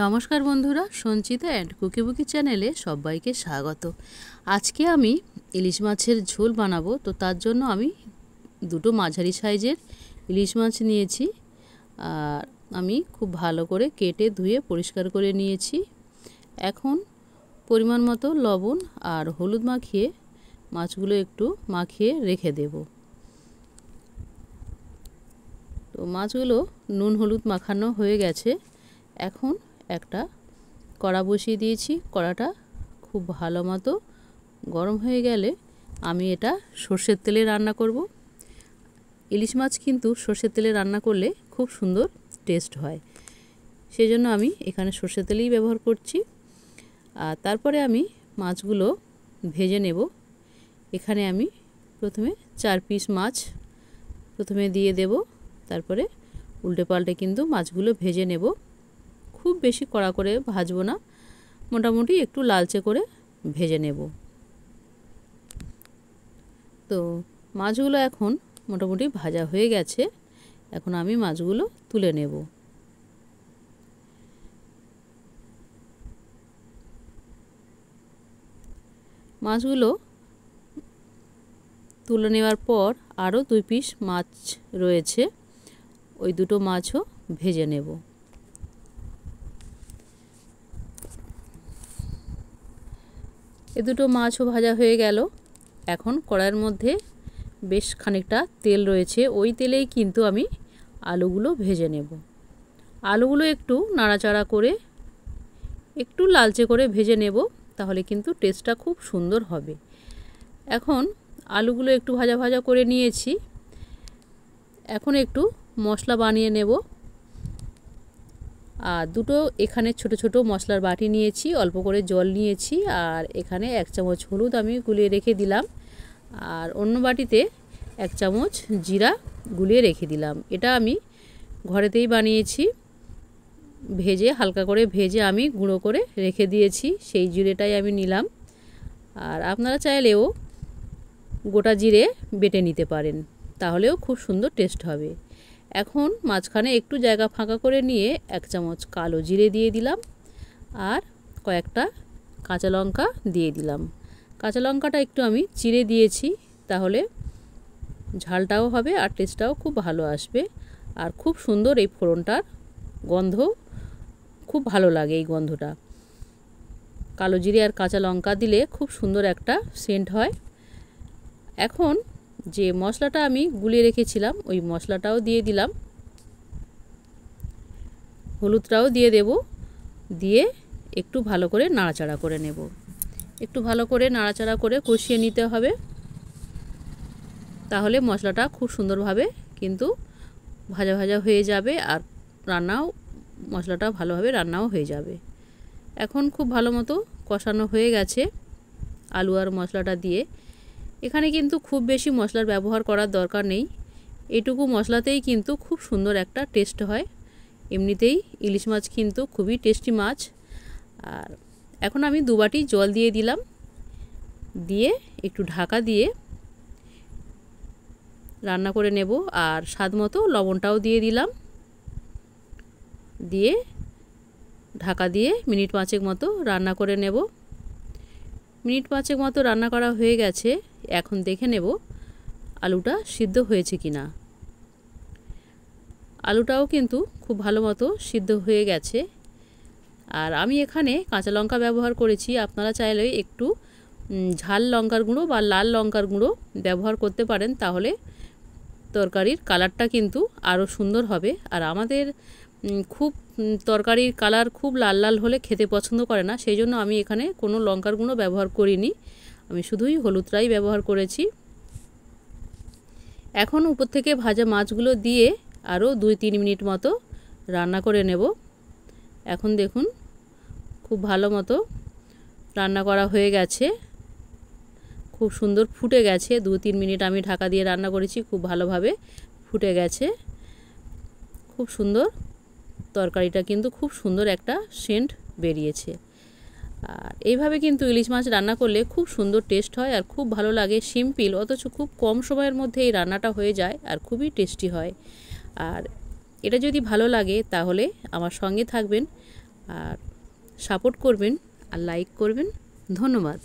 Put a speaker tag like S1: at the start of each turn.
S1: নমস্কার বন্ধুরা, সঞ্চিতা অ্যান্ড কুকিবুকি চ্যানেলে সবাইকে স্বাগত। আজকে আমি ইলিশ মাছের ঝোল বানাবো। তো তার জন্য আমি দুটো মাঝারি সাইজের ইলিশ মাছ নিয়েছি। আর আমি খুব ভালো করে কেটে ধুয়ে পরিষ্কার করে নিয়েছি। এখন পরিমাণ মতো লবণ আর হলুদ মাখিয়ে মাছগুলো একটু মাখিয়ে রেখে দেব। তো মাছগুলো নুন হলুদ মাখানো হয়ে গেছে। এখন একটা কড়া বসিয়ে দিয়েছি। কড়াটা খুব ভালো মতো গরম হয়ে গেলে আমি এটা সর্ষের তেলে রান্না করব। ইলিশ মাছ কিন্তু সর্ষের তেলে রান্না করলে খুব সুন্দর টেস্ট হয়, সেই জন্য আমি এখানে সর্ষের তেলেই ব্যবহার করছি। আর তারপরে আমি মাছগুলো ভেজে নেব। এখানে আমি প্রথমে 4 পিস মাছ প্রথমে দিয়ে দেব, তারপরে উল্টে পাল্টে কিন্তু মাছগুলো ভেজে নেব। খুব বেশি কড়া করে ভাজবো না, মোটামুটি একটু লালচে করে ভেজে নেব। তো মাছগুলো এখন মোটামুটি ভাজা হয়ে গেছে। এখন আমি মাছগুলো তুলে নেব। মাছগুলো তুলে নেওয়ার পর আরও 2 পিস মাছ রয়েছে, ওই দুটো মাছও ভেজে নেব। এ দুটো মাছও ভাজা হয়ে গেল। এখন কড়াইয়ের মধ্যে বেশ খানিকটা তেল রয়েছে, ওই তেলেই কিন্তু আমি আলুগুলো ভেজে নেব। আলুগুলো একটু নাড়াচাড়া করে একটু লালচে করে ভেজে নেব, তাহলে কিন্তু টেস্টটা খুব সুন্দর হবে। এখন আলুগুলো একটু ভাজা ভাজা করে নিয়েছি। এখন একটু মশলা বানিয়ে নেব। আর দুটো এখানে ছোট ছোট মশলার বাটি নিয়েছি, অল্প করে জল নিয়েছি, আর এখানে 1 চামচ হলুদ আমি গুলিয়ে রেখে দিলাম। আর অন্য বাটিতে 1 চামচ জিরা গুলিয়ে রেখে দিলাম। এটা আমি ঘরেতেই বানিয়েছি, ভেজে হালকা করে ভেজে আমি গুঁড়ো করে রেখে দিয়েছি, সেই জিরেটাই আমি নিলাম। আর আপনারা চাইলেও গোটা জিরে বেটে নিতে পারেন, তাহলেও খুব সুন্দর টেস্ট হবে। এখন মাঝখানে একটু জায়গা ফাঁকা করে নিয়ে 1 চামচ কালো জিরে দিয়ে দিলাম, আর কয়েকটা কাঁচা লঙ্কা দিয়ে দিলাম। কাঁচা লঙ্কাটা একটু আমি চিড়ে দিয়েছি, তাহলে ঝালটাও হবে আর টেস্টটাও খুব ভালো আসবে। আর খুব সুন্দর এই ফোড়নটার গন্ধ খুব ভালো লাগে। এই গন্ধটা কালো জিরে আর কাঁচা লঙ্কা দিলে খুব সুন্দর একটা সেন্ট হয়। এখন যে মশলাটা আমি গুলিয়ে রেখেছিলাম ওই মশলাটাও দিয়ে দিলাম, হলুদটাও দিয়ে দেব, দিয়ে একটু ভালো করে নাড়াচাড়া করে নেব। একটু ভালো করে নাড়াচাড়া করে কষিয়ে নিতে হবে, তাহলে মশলাটা খুব সুন্দরভাবে কিন্তু ভাজা ভাজা হয়ে যাবে, আর মশলাটা ভালোভাবে রান্নাও হয়ে যাবে। এখন খুব ভালো মতো কষানো হয়ে গেছে আলু আর মশলাটা দিয়ে। এখানে কিন্তু খুব বেশি মশলার ব্যবহার করার দরকার নেই, এইটুকু মশলাতেই কিন্তু খুব সুন্দর একটা টেস্ট হয়। এমনিতেই ইলিশ মাছ কিন্তু খুবই টেস্টি মাছ। আর এখন আমি 2 বাটি জল দিয়ে দিলাম, দিয়ে একটু ঢাকা দিয়ে রান্না করে নেব। আর স্বাদ মতো লবণটাও দিয়ে দিলাম, দিয়ে ঢাকা দিয়ে মিনিট 5 মতো রান্না করে নেব। মিনিট 5 মতো রান্না করা হয়ে গেছে। এখন দেখে নেব আলুটা সিদ্ধ হয়েছে কিনা। আলুটাও কিন্তু খুব ভালো মতো সিদ্ধ হয়ে গেছে। আর আমি এখানে কাঁচা লঙ্কা ব্যবহার করেছি, আপনারা চাইলে একটু ঝাল লঙ্কার গুঁড়ো বা লাল লঙ্কার গুঁড়ো ব্যবহার করতে পারেন, তাহলে তরকারির কালারটা কিন্তু আরও সুন্দর হবে। আর আমাদের খুব তরকারির কালার খুব লাল লাল হলে খেতে পছন্দ করে না, সেই জন্য আমি এখানে কোনো লঙ্কার গুঁড়ো ব্যবহার করিনি, আমি শুধুই হলুদটাই ব্যবহার করেছি। এখন উপর থেকে ভাজা মাছগুলো দিয়ে আরও 2-3 মিনিট মতো রান্না করে নেব। এখন দেখুন খুব ভালো মতো রান্না করা হয়ে গেছে, খুব সুন্দর ফুটে গেছে। 2-3 মিনিট আমি ঢাকা দিয়ে রান্না করেছি, খুব ভালোভাবে ফুটে গেছে। খুব সুন্দর তরকারিটা কিন্তু খুব সুন্দর একটা সেন্ট বেরিয়েছে। আর এইভাবে কিন্তু ইলিশ মাছ রান্না করলে খুব সুন্দর টেস্ট হয় আর খুব ভালো লাগে। সিম্পল, অথচ খুব কম সময়ের মধ্যে এই রান্নাটা হয়ে যায় আর খুবই টেস্টি হয়। আর এটা যদি ভালো লাগে তাহলে আমার সঙ্গে থাকবেন, আর সাপোর্ট করবেন আর লাইক করবেন। ধন্যবাদ।